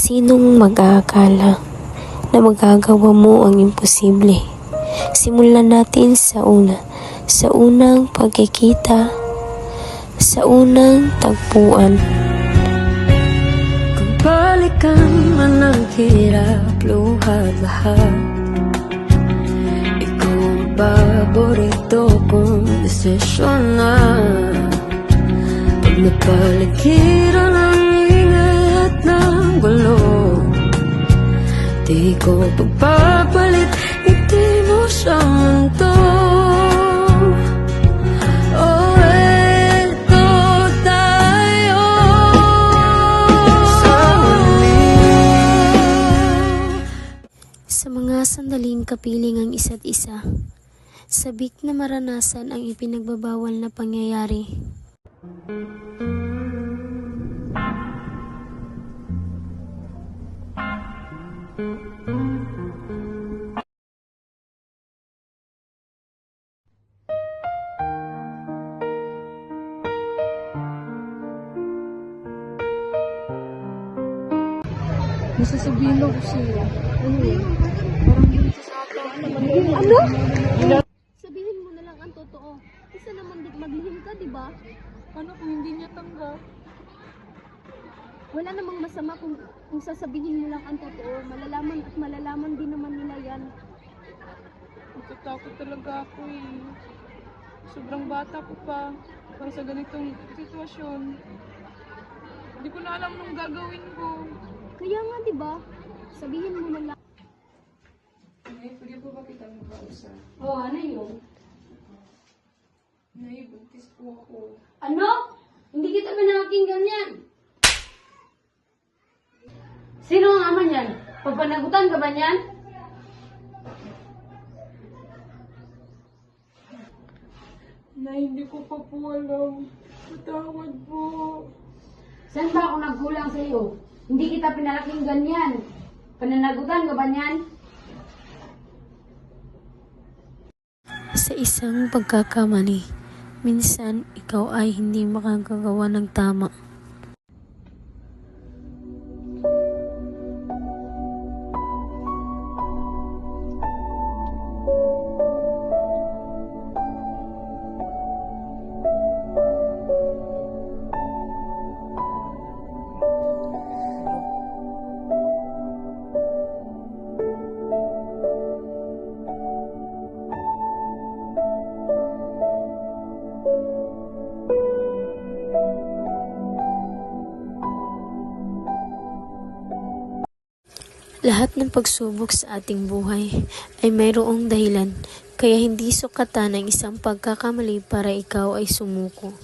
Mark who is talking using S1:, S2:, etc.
S1: Sinong mag-aakala na magagawa mo ang imposible? Simulan natin sa unang pagkikita, sa unang tagpuan. Kung balikan man ang hirap, luha, baha, ikaw ang paborito kong desisyon na. Pag napaligiran ang ingay at ng gulo, di ko pagpapalit, hindi mo sa mundo. Oh, eto tayo sa huli. Sa mga sandaling kapiling ang isa't isa, sabik na maranasan ang ipinagbabawal na pangyayari.
S2: May sasabihin ako sa'yo. Ano yun? Parang yun sa sapa. Ano?
S3: Sabihin mo na lang ang totoo. Isa naman maglihim ka, di ba?
S2: Ano kung hindi niya tanggap?
S3: Wala namang masama kung sasabihin mo lang ang totoo. Malalaman at malalaman din naman nila yan.
S2: Natatakot talaga ako eh. Sobrang bata ko pa para sa ganitong sitwasyon. Hindi ko na alam nung gagawin ko.
S3: Kaya nga, di ba? Sabihin mo na lang.
S2: Nay, pwede po ba kita magkausap?
S3: Oh, ano yun?
S2: Nay, buntis po ako.
S3: Ano? Hindi kita pinakinggan yan. Sino ang ama niyan? Pagpanagutan ka ba niyan?
S2: Nay, hindi ko pa po alam. Patawad po.
S3: Saan ba ako nagkulang sa iyo? Hindi kita pinakinggan yan. Pananagutan ka ba niyan?
S1: Sa isang pagkakamali, minsan ikaw ay hindi makagagawa ng tama. Lahat ng pagsubok sa ating buhay ay mayroong dahilan, kaya hindi sukatan ang isang pagkakamali para ikaw ay sumuko.